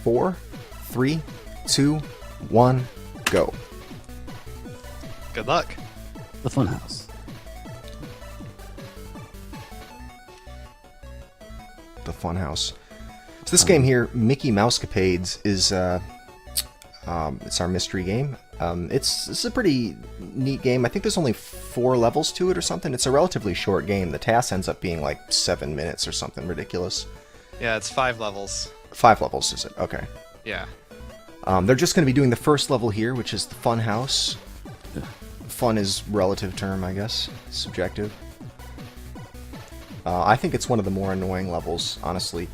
4, 3, 2, 1, go. Good luck. The funhouse. The funhouse. So this game here, Mickey Mousecapades, is it's our mystery game. It's a pretty neat game. I think there's only 4 levels to it or something. It's a relatively short game. The task ends up being like 7 minutes or something ridiculous. Yeah, it's 5 levels. 5 levels, is it? Okay. Yeah. They're just going to be doing the first level here, which is the fun house. Fun is relative term, I guess. Subjective. I think it's one of the more annoying levels, honestly.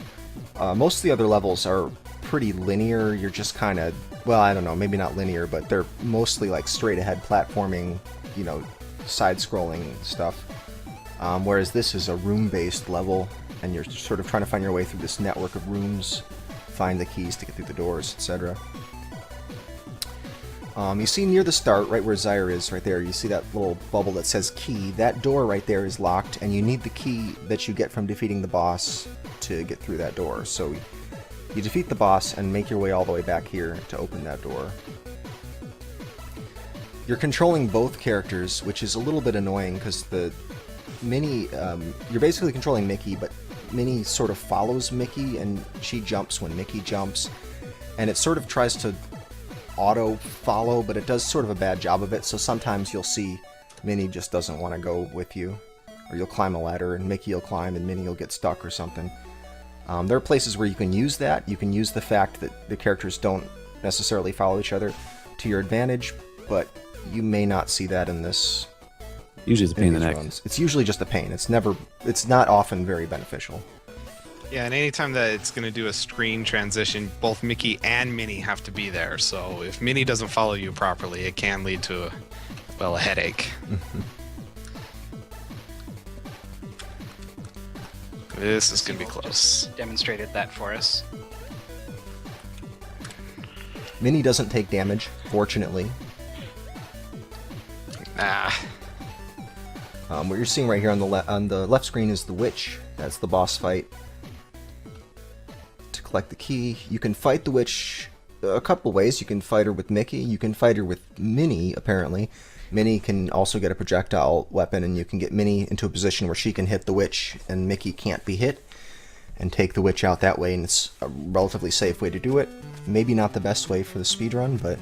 Most of the other levels are pretty linear. You're just kind of, well, I don't know, maybe not linear, but they're mostly like straight-ahead platforming, you know, side-scrolling stuff. Whereas this is a room-based level, and you're sort of trying to find your way through this network of rooms, find the keys to get through the doors, etc. You see near the start, right where Zyre is, right there, you see that little bubble that says key. That door right there is locked, and you need the key that you get from defeating the boss to get through that door. So you defeat the boss and make your way all the way back here to open that door. You're controlling both characters, which is a little bit annoying because the Minnie, you're basically controlling Mickey, but Minnie sort of follows Mickey, and she jumps when Mickey jumps, and it sort of tries to auto-follow, but it does sort of a bad job of it, so sometimes you'll see Minnie just doesn't want to go with you, or you'll climb a ladder, and Mickey will climb, and Minnie will get stuck or something. There are places where you can use that. You can use the fact that the characters don't necessarily follow each other to your advantage, but you may not see that in this. Usually it's a pain in the neck. Runs. It's usually just a pain. It's not often very beneficial. Yeah, and anytime that it's going to do a screen transition, both Mickey and Minnie have to be there. So if Minnie doesn't follow you properly, it can lead to a headache. This is going to be close. Demonstrated that for us. Minnie doesn't take damage, fortunately. What you're seeing right here on the left screen is the witch. That's the boss fight. To collect the key, you can fight the witch a couple ways. You can fight her with Mickey. You can fight her with Minnie, apparently. Minnie can also get a projectile weapon, and you can get Minnie into a position where she can hit the witch, and Mickey can't be hit, and take the witch out that way, and it's a relatively safe way to do it. Maybe not the best way for the speedrun, but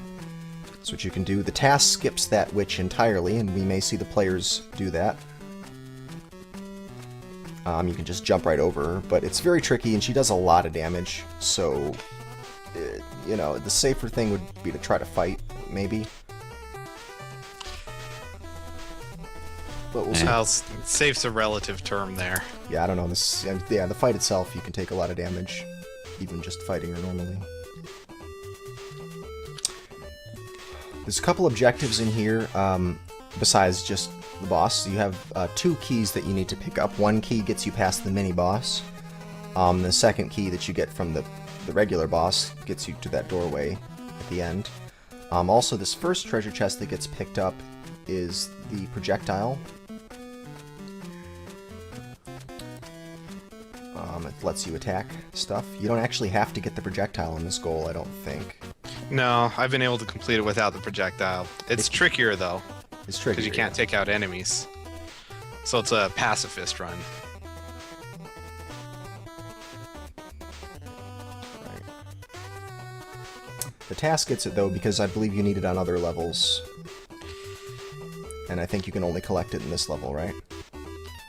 that's what you can do. The task skips that witch entirely, and we may see the players do that. You can just jump right over her, but it's very tricky, and she does a lot of damage, so, you know, the safer thing would be to try to fight, maybe. But we'll see. Well, safe's a relative term there. Yeah, I don't know. Yeah, the fight itself, you can take a lot of damage, even just fighting her normally. There's a couple objectives in here, besides just the boss. You have 2 keys that you need to pick up. One key gets you past the mini-boss. The second key that you get from the regular boss gets you to that doorway at the end. Also, this first treasure chest that gets picked up is the projectile. It lets you attack stuff. You don't actually have to get the projectile in this goal, I don't think. No, I've been able to complete it without the projectile. It's trickier, though. It's tricky. Because you can't take out enemies. So it's a pacifist run. Right. The task gets it, though, because I believe you need it on other levels. And I think you can only collect it in this level, right?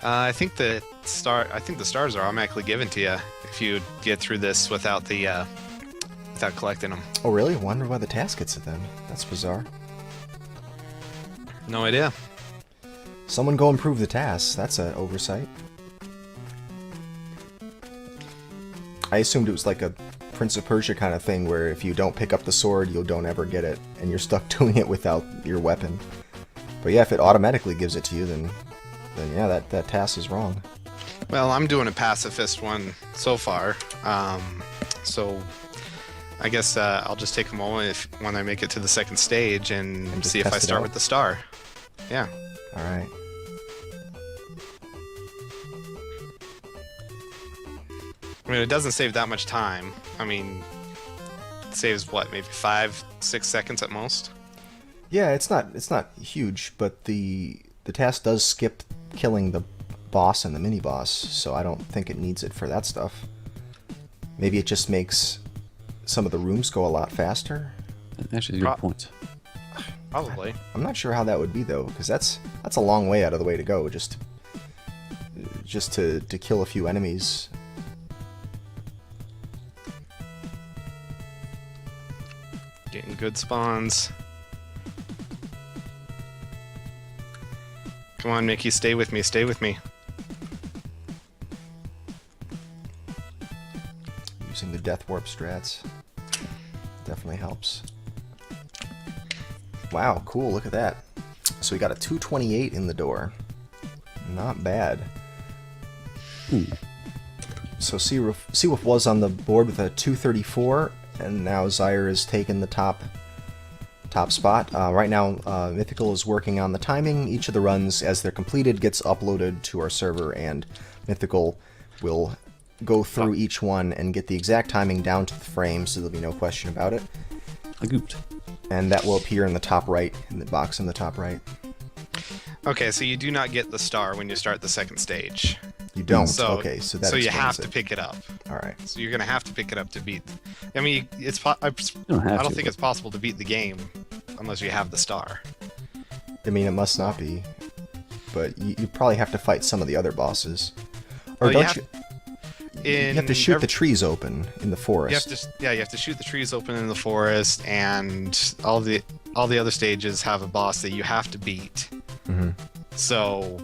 I think the stars are automatically given to you if you get through this without collecting them. Oh, really? I wonder why the task gets it then. That's bizarre. No idea. Someone go improve the tasks. That's an oversight. I assumed it was like a Prince of Persia kind of thing where if you don't pick up the sword, you don't ever get it, and you're stuck doing it without your weapon. But yeah, if it automatically gives it to you, then yeah, that task is wrong. Well, I'm doing a pacifist one so far, so I guess I'll just take a moment when I make it to the second stage and see if I start with the star. Yeah. All right. I mean, it doesn't save that much time. I mean, saves what, maybe 5-6 seconds at most. Yeah, it's not huge, but the task does skip killing the boss and the mini boss, so I don't think it needs it for that stuff. Maybe it just makes some of the rooms go a lot faster. Actually, good point. Probably. I'm not sure how that would be though, because that's a long way out of the way to go just to kill a few enemies. Getting good spawns. Come on, Mickey, stay with me, stay with me. Using the death warp strats definitely helps. Wow, cool, look at that. So we got a 228 in the door. Not bad. So Seawolf was on the board with a 234, and now Zyre has taken the top spot. Right now, Mythical is working on the timing. Each of the runs, as they're completed, gets uploaded to our server, and Mythical will go through each one and get the exact timing down to the frame, so there'll be no question about it. I gooped. And that will appear in the top right, in the box in the top right. Okay, so you do not get the star when you start the second stage. You don't. So, okay, so that so you explains have to it. pick it up. All right. So you're gonna have to pick it up to beat. I mean, I don't think it's possible to beat the game unless you have the star. I mean, it must not be, but you probably have to fight some of the other bosses, or don't you? You have to shoot the trees open in the forest. You have to shoot the trees open in the forest, and all the other stages have a boss that you have to beat. Mm-hmm. So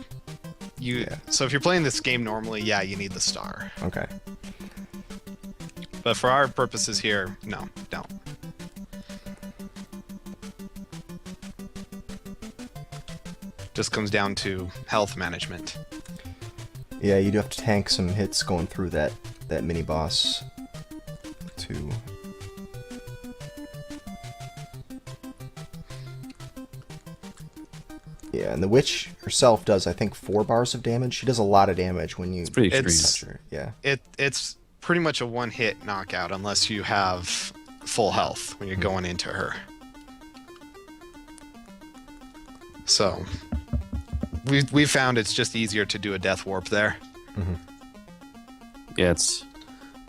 if you're playing this game normally, yeah, you need the star. Okay. But for our purposes here, no, don't. Just comes down to health management. Yeah, you do have to tank some hits going through that mini boss too. Yeah, and the witch herself does, I think, 4 bars of damage. She does a lot of damage when you touch her. Yeah. It's pretty much a one-hit knockout unless you have full health when you're going into her. So we found it's just easier to do a death warp there. Mm-hmm. Yeah,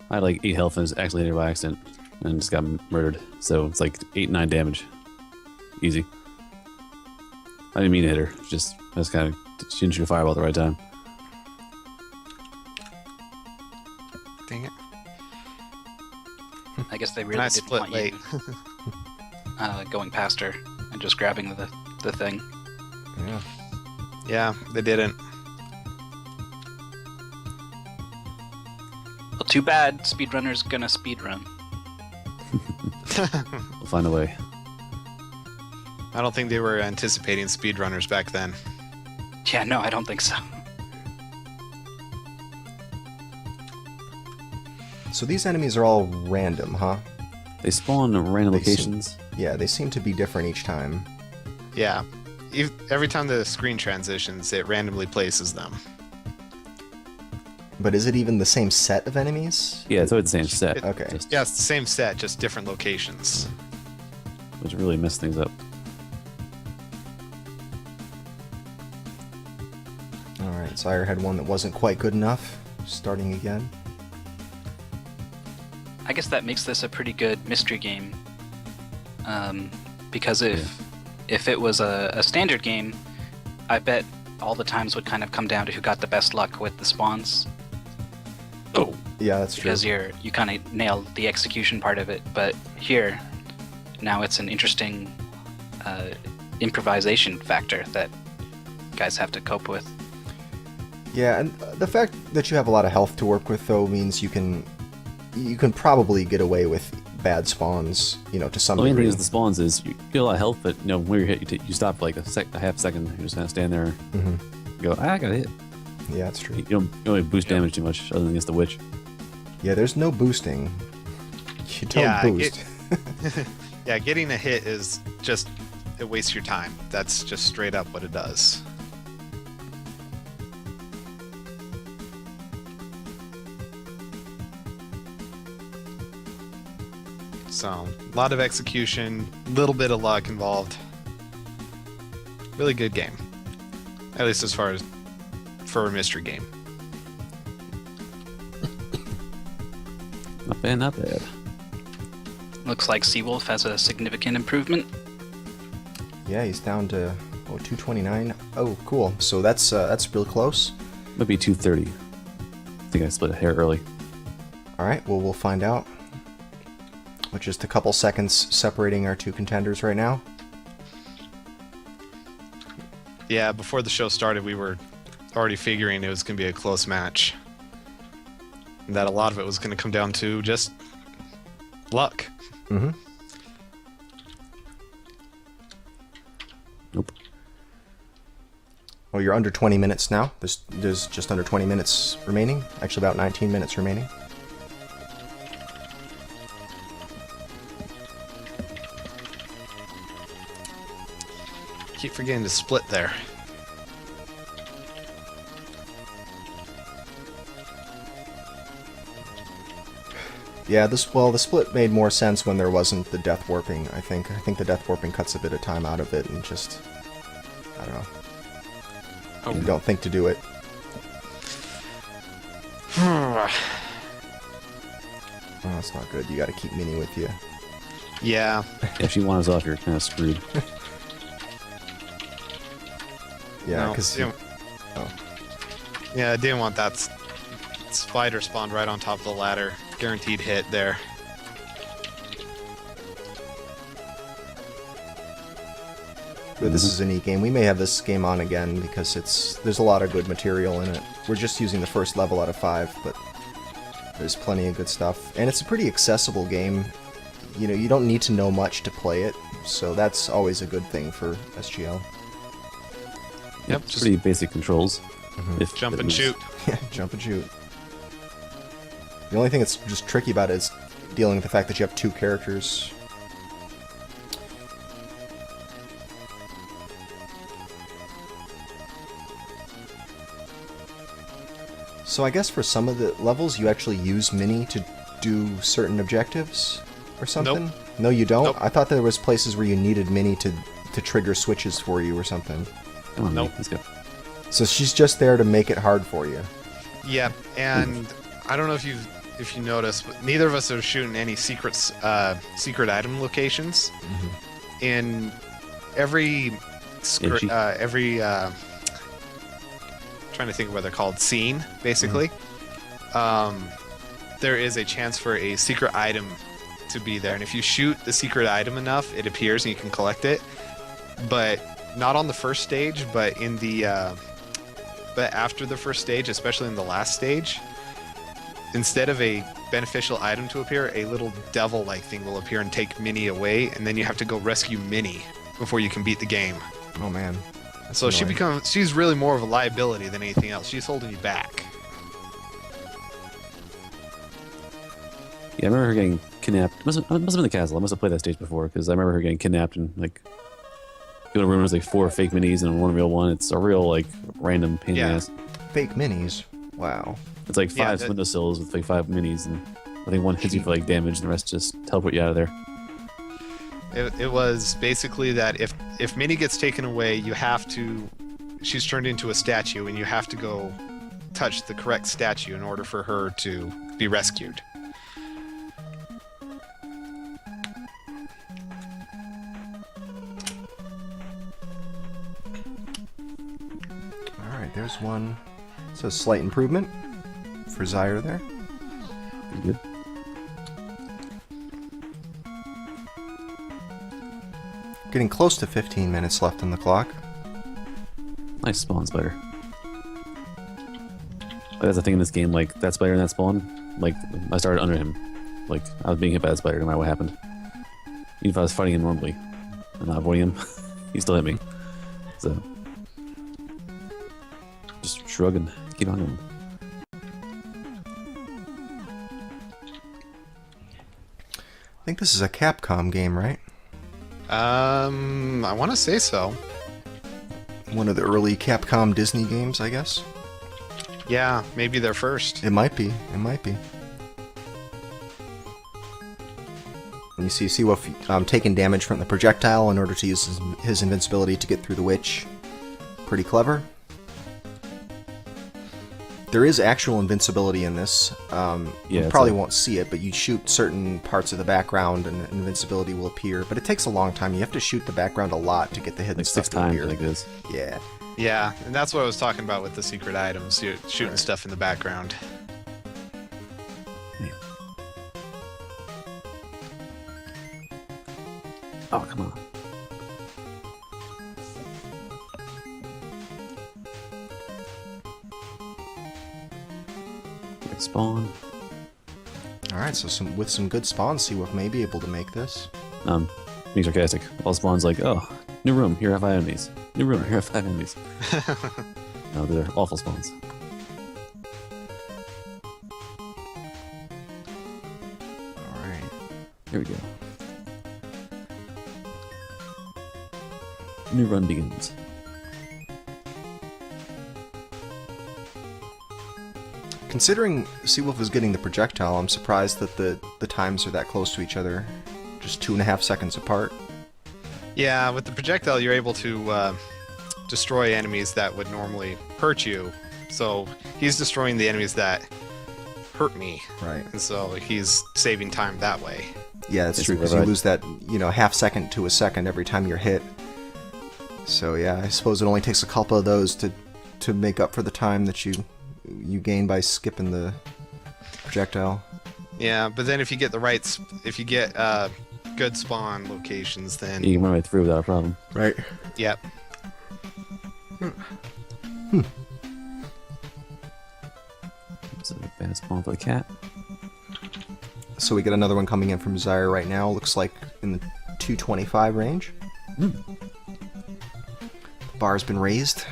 I had like 8 health and was actually hit her by accident and just got murdered. So it's like 8-9 damage. Easy. I didn't mean to hit her. I just kind of didn't shoot a fireball at the right time. Dang it. I guess they really didn't want you going past her and just grabbing the thing. Yeah. Yeah, they didn't. Well, too bad. Speedrunner's gonna speedrun. We'll find a way. I don't think they were anticipating speedrunners back then. Yeah, no, I don't think so. So these enemies are all random, huh? They spawn in random locations. They seem to be different each time. Yeah. Every time the screen transitions, it randomly places them. But is it even the same set of enemies? Yeah, it's always the same set. Okay. Yeah, it's the same set, just different locations. Which really messed things up. Alright, Zyre had one that wasn't quite good enough. Starting again. I guess that makes this a pretty good mystery game. Because if it was a standard game, I bet all the times would kind of come down to who got the best luck with the spawns. Oh, yeah, that's true. Because you kind of nailed the execution part of it, but here, now it's an interesting improvisation factor that guys have to cope with. Yeah, and the fact that you have a lot of health to work with, though, means you can probably get away with bad spawns, to some the main degree. thing is the spawns is you get a lot of health, but when you're hit, you stop for like a half second. You're just gonna stand there, and go, I got hit. Yeah, that's true. You don't really boost damage too much, other than against the witch. Yeah, there's no boosting. You don't boost. Yeah, getting a hit is just, it wastes your time. That's just straight up what it does. So, a lot of execution, little bit of luck involved. Really good game. At least as far as for a mystery game. Not bad, not bad. Looks like Seawolf has a significant improvement. Yeah, he's down to 229. Oh, cool. So that's real close. Might be 230. I think I split a hair early. All right. Well, we'll find out. With just a couple seconds separating our two contenders right now. Yeah, before the show started, we were already figuring it was going to be a close match. And that a lot of it was going to come down to just luck. Mm-hmm. Nope. Well, you're under 20 minutes now. There's just under 20 minutes remaining. Actually, about 19 minutes remaining. Keep forgetting to split there. Yeah, the split made more sense when there wasn't the death warping, I think. I think the death warping cuts a bit of time out of it and just... I don't know. Oh. You don't think to do it. Oh, that's not good. You gotta keep Minnie with you. Yeah. If she wanders off, you're kind of screwed. Yeah, No, because... Yeah, I didn't want that spider spawned right on top of the ladder. Guaranteed hit there. But this is a neat game. We may have this game on again because there's a lot of good material in it. We're just using the first level out of 5, but there's plenty of good stuff. And it's a pretty accessible game. You know, you don't need to know much to play it, so that's always a good thing for SGL. Yep, It's just pretty basic controls. If jump it and was- shoot. Yeah, jump and shoot. The only thing that's just tricky about it is dealing with the fact that you have 2 characters. So I guess for some of the levels, you actually use Minnie to do certain objectives or something? Nope. No, you don't? Nope. I thought there was places where you needed Minnie to trigger switches for you or something. Come on, Nope. let's go. So she's just there to make it hard for you. Yeah, and I don't know if you noticed, but neither of us are shooting any secret item locations. In every Itchy. trying to think of what they're called, scene basically. There is a chance for a secret item to be there, and if you shoot the secret item enough, it appears and you can collect it. But not on the first stage, but in the but after the first stage, especially in the last stage, instead of a beneficial item to appear, a little devil-like thing will appear and take Minnie away, and then you have to go rescue Minnie before you can beat the game. Oh man. That's So annoying. she's really more of a liability than anything else. She's holding you back. Yeah, I remember her getting kidnapped. Must have been the castle. I must have played that stage before because I remember her getting kidnapped and like go to a room with like 4 fake minis and 1 real one. It's a real like random pain in the Yeah. ass. Fake minis. Wow. It's like 5 that- windowsills with like 5 minis, and I think 1 hits you for like damage, and the rest just teleport you out of there. It was basically that if Minnie gets taken away, you have to... She's turned into a statue, and you have to go touch the correct statue in order for her to be rescued. Alright, there's one. So slight improvement for Zyre there. Pretty good. Getting close to 15 minutes left on the clock. Nice spawn spider. But that's the thing in this game, like that spider and that spawn, like I started under him. Like I was being hit by that spider no matter what happened. Even if I was fighting him normally and not avoiding him, he still hit me. So just shrug and keep on going. I think this is a Capcom game, right? I want to say so. One of the early Capcom Disney games, I guess. Yeah, maybe they're first. It might be. It might be. And you see Seawolf taking damage from the projectile in order to use his invincibility to get through the witch. Pretty clever. There is actual invincibility in this. You probably won't see it, but you shoot certain parts of the background and invincibility will appear. But it takes a long time. You have to shoot the background a lot to get the hidden stuff 6 to times, appear. I think it is. Yeah. Yeah, and that's what I was talking about with the secret items. You're shooting stuff in the background. Man. Oh, come on. Get spawn. Alright, so with some good spawns, Seawolf may be able to make this. Being sarcastic. All spawns like, oh, new room, here are 5 enemies. New room, here are 5 enemies. No, they're awful spawns. Alright. Here we go. New run begins. Considering Seawolf is getting the projectile, I'm surprised that the times are that close to each other. Just 2.5 seconds apart. Yeah, with the projectile, you're able to destroy enemies that would normally hurt you. So he's destroying the enemies that hurt me. Right. And so he's saving time that way. Yeah, that's true, because you lose that, half second to a second every time you're hit. So yeah, I suppose it only takes a couple of those to make up for the time that you gain by skipping the projectile. Yeah, but then if you get if you get good spawn locations, then You can run right through without a problem. Right. Yep. It's a bad spawn for the cat. So we get another one coming in from Zyre right now. Looks like in the 225 range. Bar's been raised.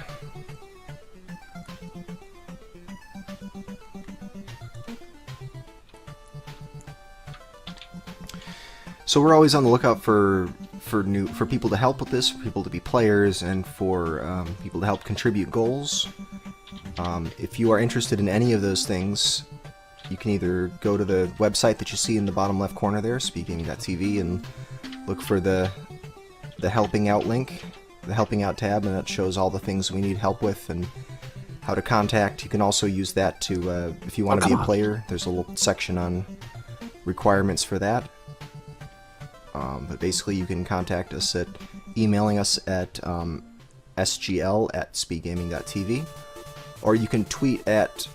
So we're always on the lookout for people to help with this, for people to be players, and for people to help contribute goals. If you are interested in any of those things, you can either go to the website that you see in the bottom left corner there, speedgaming.tv, and look for the helping out link, the helping out tab, and that shows all the things we need help with and how to contact. You can also use that to, if you want to be a player, there's a little section on requirements for that. But basically you can contact us at emailing us at sgl@speedgaming.tv, or you can tweet at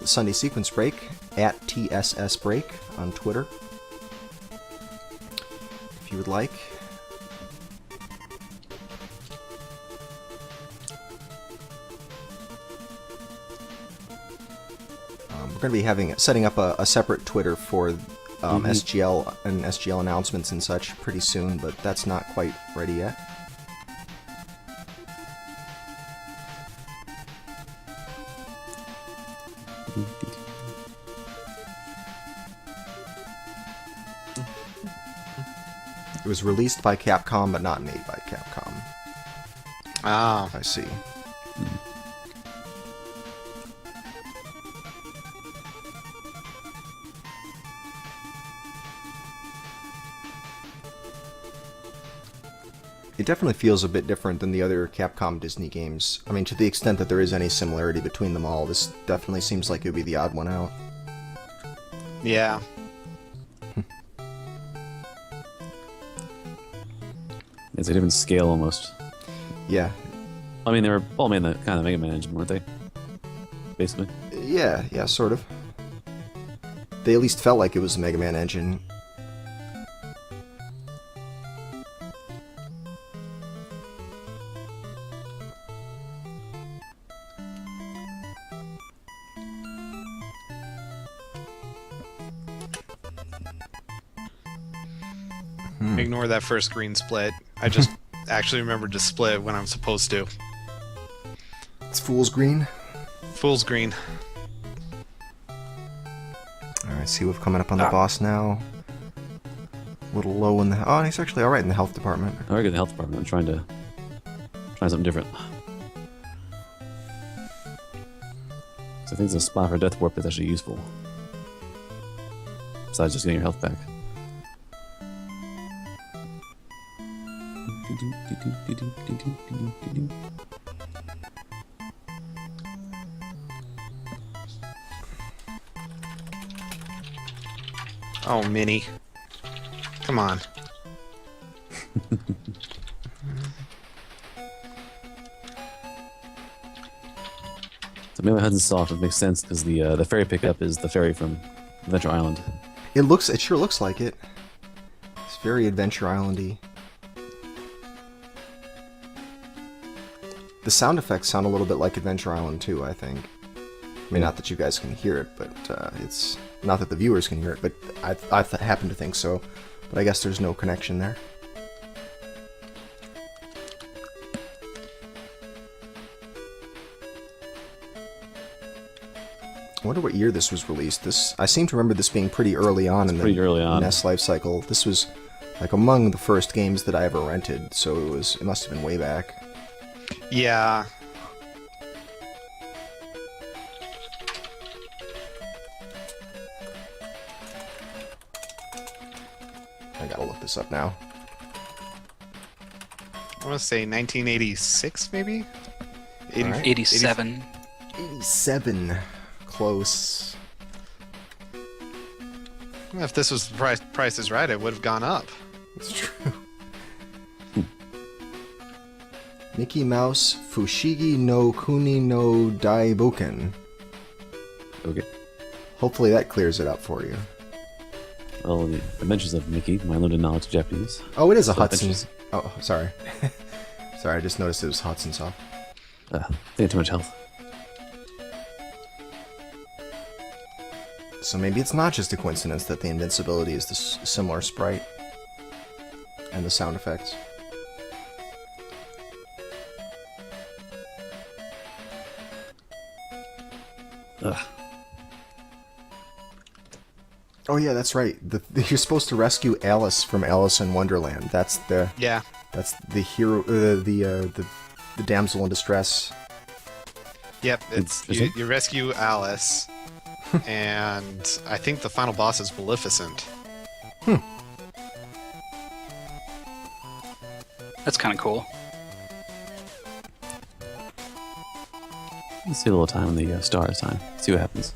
Sunday Sequence Break at TSS Break on Twitter if you would like. We're going to be setting up a separate Twitter for SGL and SGL announcements and such pretty soon, but that's not quite ready yet. It was released by Capcom, but not made by Capcom. Ah. I see. It definitely feels a bit different than the other Capcom Disney games. I mean, to the extent that there is any similarity between them all, this definitely seems like it would be the odd one out. Yeah. It's a different scale almost. Yeah. I mean, they were all made in the kind of Mega Man engine, weren't they? Basically. Yeah, sort of. They at least felt like it was the Mega Man engine. Ignore that first green split. I just actually remembered to split when I'm supposed to. It's Fool's Green. Fool's green. Alright, see what's coming up on the boss now. A little low in the... Oh, he's actually alright in the health department. I work in the health department. I'm trying something different. So I think there's a spot for Death Warp that's actually useful. Besides just getting your health back. Oh, Minnie. Come on. So maybe Hudson's soft. It makes sense because the ferry pickup is the ferry from Adventure Island. It sure looks like it. It's very Adventure Islandy. The sound effects sound a little bit like Adventure Island too, I think. I mean, not that you guys can hear it, but it's not that the viewers can hear it, but I happen to think so. But I guess there's no connection there. I wonder what year this was released. I seem to remember this being pretty early on in the NES life cycle. This was like among the first games that I ever rented, so it must have been way back. Yeah. I gotta look this up now. I want to say 1986, maybe? Right. 87. 87. Close. Well, if this was the Price is Right, it would have gone up. It's true. Mickey Mouse Fushigi no Kuni no Daiboken. Okay. Hopefully that clears it up for you. Well, the Adventures of Mickey, my limited knowledge of Japanese. Oh, it is a So Hudson. Adventures- Oh, sorry. Sorry, I just noticed it was Hudson Soft. They had too much health. So maybe it's not just a coincidence that the invincibility is this similar sprite. And the sound effects. Ugh. Oh yeah, that's right. You're supposed to rescue Alice from Alice in Wonderland. That's the hero, the damsel in distress. Yep, you rescue Alice, and I think the final boss is Maleficent. That's kind of cool. Let's see a little time on the stars time. See what happens.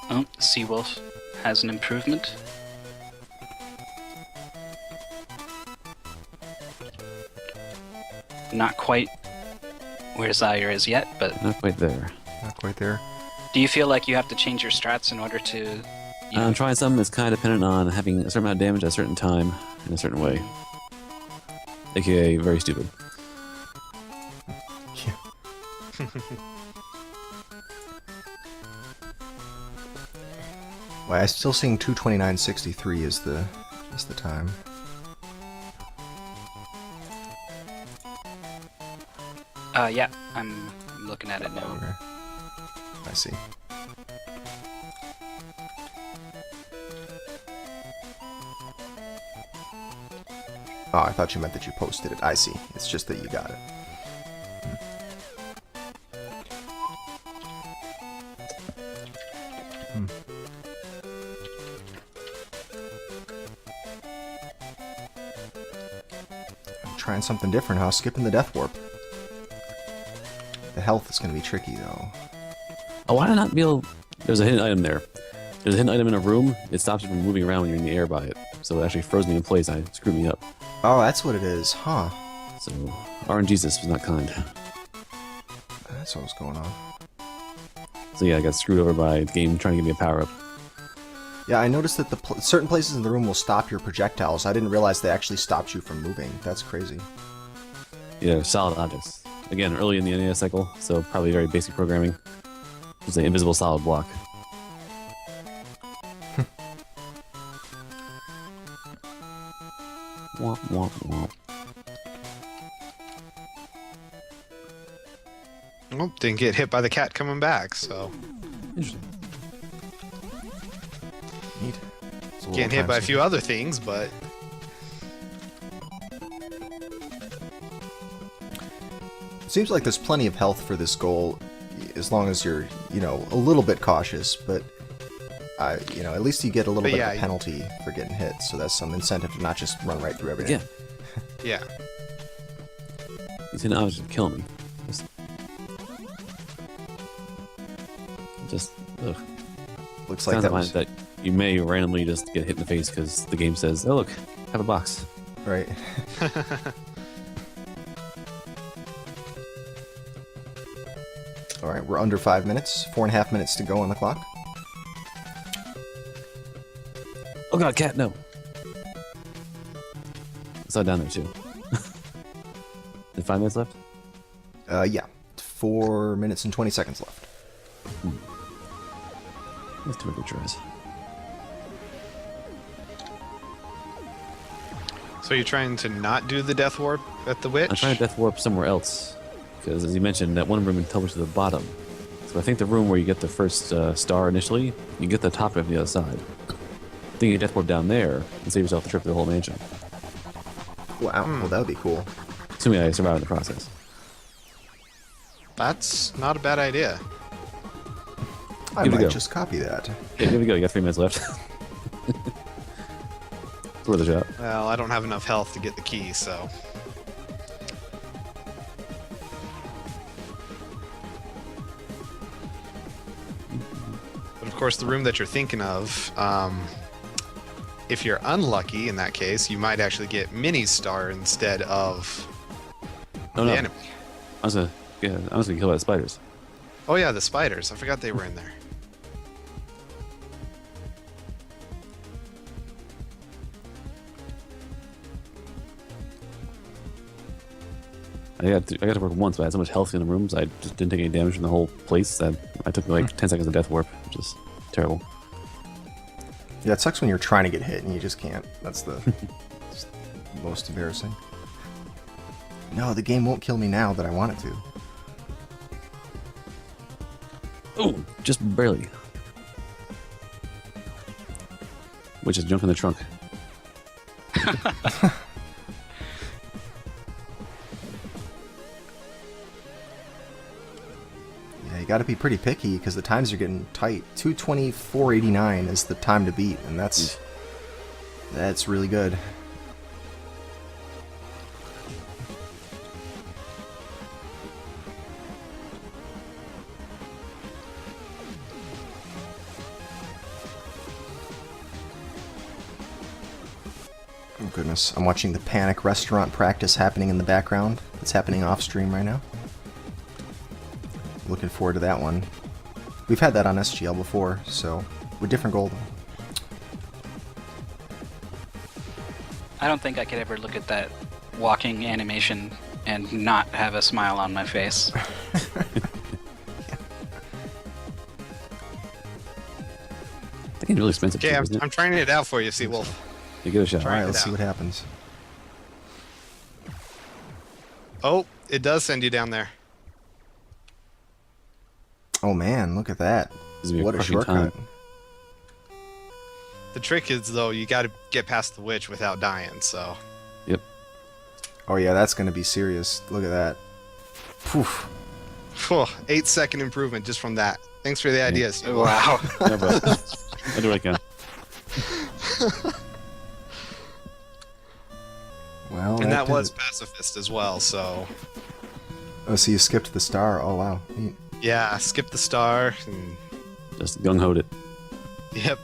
Oh, Seawolf has an improvement. Not quite where Zyre is yet, but Not quite there. Not quite there. do you feel like you have to change your strats in order to... I'm trying something that's kind of dependent on having a certain amount of damage at a certain time in a certain way. AKA very stupid. Yeah. Well, I'm still seeing 2:29:63 is the time. Yeah, I'm looking at it now. Okay. I see. Oh, I thought you meant that you posted it. I see. It's just that you got it. I'm trying something different, huh? Skipping the death warp. The health is going to be tricky, though. Oh, why did I not be able... There's a hidden item there. There's a hidden item in a room. It stops you from moving around when you're in the air by it. So it actually froze me in place. It screwed me up. Oh, that's what it is, huh? So RNGesus was not kind. That's what was going on. So yeah, I got screwed over by the game trying to give me a power-up. Yeah, I noticed that certain places in the room will stop your projectiles. I didn't realize they actually stopped you from moving. That's crazy. Yeah, solid objects. Again, early in the NES cycle, so probably very basic programming. It's an invisible solid block. Womp, womp, womp. Well, didn't get hit by the cat coming back, so... Interesting. Neat. It's a little Getting hit by a time few other things, but... Seems like there's plenty of health for this goal, as long as you're, a little bit cautious, but you know, at least you get a little But bit yeah, of a penalty for getting hit, so that's some incentive to not just run right through everything. Yeah. Yeah. He's gonna obviously kill me. Just ugh. Looks like Sounds that like was that you may randomly just get hit in the face because the game says, "Oh look, have a box." right. All right, we're under 5 minutes. 4.5 minutes to go on the clock. Oh god, cat, no. I saw it down there too. Is 5 minutes left? Yeah, 4 minutes and 20 seconds left. That's too many tries. So you're trying to not do the death warp at the witch? I'm trying to death warp somewhere else because, as you mentioned, that one room teleports to the bottom. So I think the room where you get the first star initially, you get the top of the other side. I think you death warp down there and save yourself the trip to the whole mansion. Wow, well that would be cool. Assuming I survive in the process. That's not a bad idea. I Give it a might go. just copy that. Okay, here we go. You got 3 minutes left. It's worth a shot. Well, I don't have enough health to get the key, so... But of course, the room that you're thinking of, if you're unlucky in that case, you might actually get mini star instead of Oh the no. enemy. I was gonna kill by the spiders. Oh yeah, the spiders. I forgot they were in there. I got to work once, but I had so much health in the rooms, I just didn't take any damage from the whole place. That I took like 10 seconds of death warp, which is terrible. Yeah, it sucks when you're trying to get hit and you just can't. That's the most embarrassing. No, the game won't kill me now that I want it to. Oh, just barely. Which is junk in the trunk. Yeah, you got to be pretty picky because the times are getting tight. 2:24.89 is the time to beat, and that's really good. Oh goodness, I'm watching the Panic Restaurant practice happening in the background. It's happening off stream right now. Looking forward to that one. We've had that on SGL before, so with different goal though. I don't think I could ever look at that walking animation and not have a smile on my face. That game's really expensive Okay, too, isn't it? I'm trying it out for you, Sea Wolf. You give it a shot. Try Alright, it let's see out. what happens. Oh, it does send you down there. Oh man, look at that. This is gonna be What a crushing shortcut. time. The trick is, though, you got to get past the witch without dying, so... Yep. Oh yeah, that's gonna be serious. Look at that. Poof. Phew, 8-second improvement just from that. Thanks for the ideas. Sea Wolf. Wow. Yeah, but I'll do what I can. Well, And that did was it. pacifist as well, so... Oh, so you skipped the star. Oh wow. Neat. Yeah, skip the star. And, Just gung-hoed it. yep.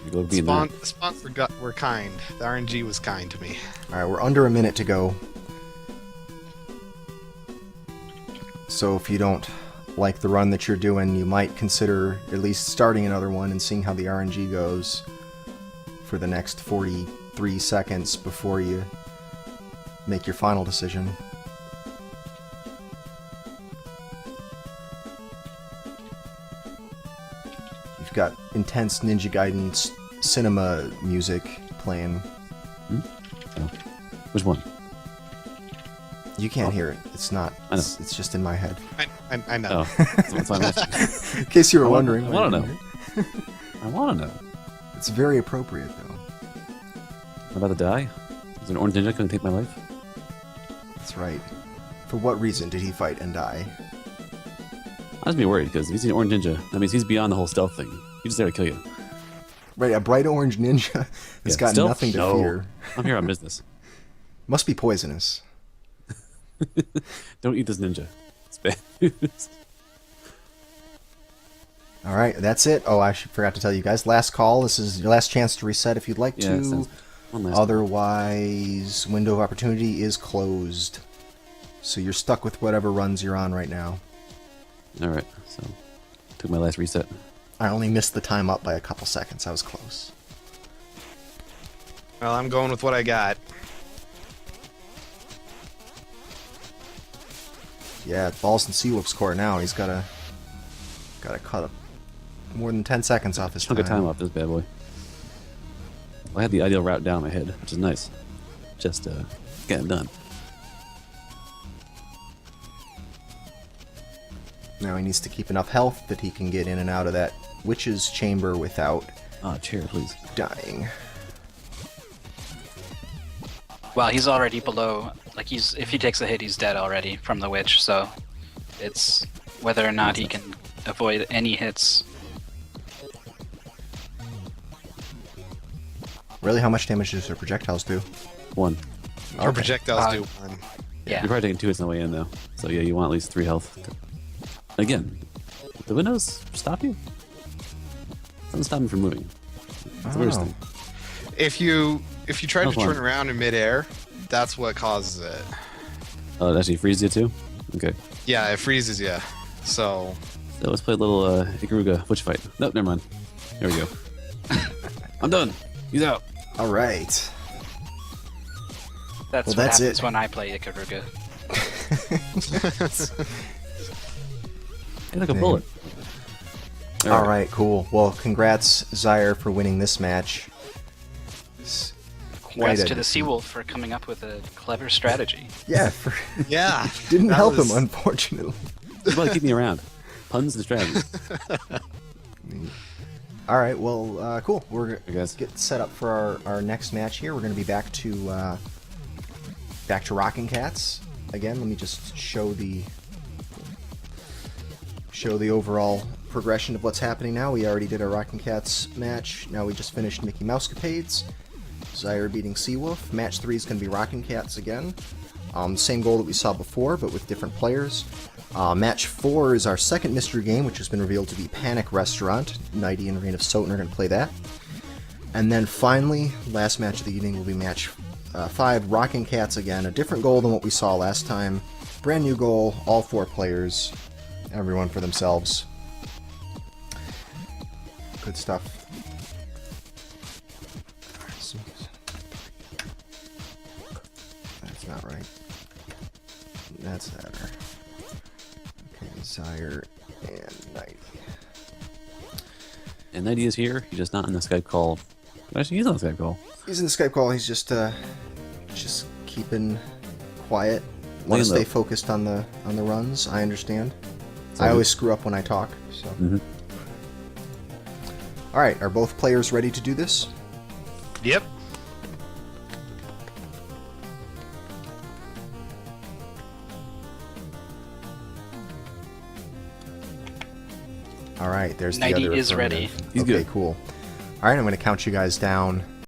You go be in there. The spawns were kind. The RNG was kind to me. Alright, we're under a minute to go. So if you don't like the run that you're doing, you might consider at least starting another one and seeing how the RNG goes for the next 43 seconds before you make your final decision. You've got intense Ninja Gaiden cinema music playing. Oh. Which one? You can't hear it. It's not. I know. It's just in my head. I know. Oh, that's what I'm asking. In case you were wondering. I want to know. I want to know. It's very appropriate, though. I'm about to die? Is an orange ninja going to take my life? That's right. For what reason did he fight and die? I was be worried because if he's an orange ninja, that means he's beyond the whole stealth thing. He's just there to kill you. Right, a bright orange ninja has got stealth? nothing to No. fear. I'm here on business. Must be poisonous. Don't eat this ninja. It's bad news. All right, that's it. Oh, I forgot to tell you guys. Last call. This is your last chance to reset if you'd like Yeah, to. sounds- one last Otherwise, window of opportunity is closed. So you're stuck with whatever runs you're on right now. All right, so took my last reset. I only missed the time up by a couple seconds. I was close. Well, I'm going with what I got. Yeah, ball's in Seawolf's court now. He's gotta cut up more than 10 seconds off his Chunk of time time. off this bad boy. Well, I had the ideal route down my head, which is nice. Just getting done. Now he needs to keep enough health that he can get in and out of that witch's chamber without Chair, please. dying. Well, he's already below. Like if he takes a hit, he's dead already from the witch. So it's whether or not he can avoid any hits. Really, how much damage does their projectiles do? 1. Our Okay. projectiles do one. Yeah. You're probably taking 2 hits on the way in, though. So yeah, you want at least 3 health. Again, the windows stop you? Doesn't stop me from moving. It's the weirdest Oh. thing. If you try to Health turn one. around in midair, that's what causes it. Oh, it actually freezes you too? Okay. Yeah, it freezes you. So So let's play a little Ikaruga witch fight. Nope, never mind. There we go. I'm done. He's out. All right. That's Well, what that's happens it. when I play Ikaruga. Hey, like a Dang. bullet. All right, cool. Well, congrats, Zyre, for winning this match. It's quite Congrats a to the defeat. Seawolf for coming up with a clever strategy. Yeah, yeah, didn't that help was- him, unfortunately. You probably keep me around. Puns and strategies. All right, well, cool. We're Hey, guys. getting set up for our next match here. We're going to be back to Rockin' Cats again. Let me just show the overall progression of what's happening now. We already did our Rockin' Cats match. Now we just finished Mickey Mousecapades. Zyre beating Seawolf. Match 3 is going to be Rockin' Cats again. Same goal that we saw before, but with different players. Match 4 is our second mystery game, which has been revealed to be Panic Restaurant. Knighty and RaneOfSOTN are going to play that. And then finally, last match of the evening will be match 5, Rockin' Cats again. A different goal than what we saw last time. Brand new goal, all 4 players, everyone for themselves. Good stuff. That's not right. That's better. Okay, Zyre and Knighty. And Knighty is here. He's just not in the Skype call. Actually, he's on the Skype call. He's in the Skype call. He's just keeping quiet. Want Laying to stay low. focused on the runs. I understand. all I always good. screw up when I talk. So. Mhm. All right. Are both players ready to do this? Yep. All right. There's the Knighty other is ready. affirmative. He's okay, good. cool. All right. I'm going to count you guys down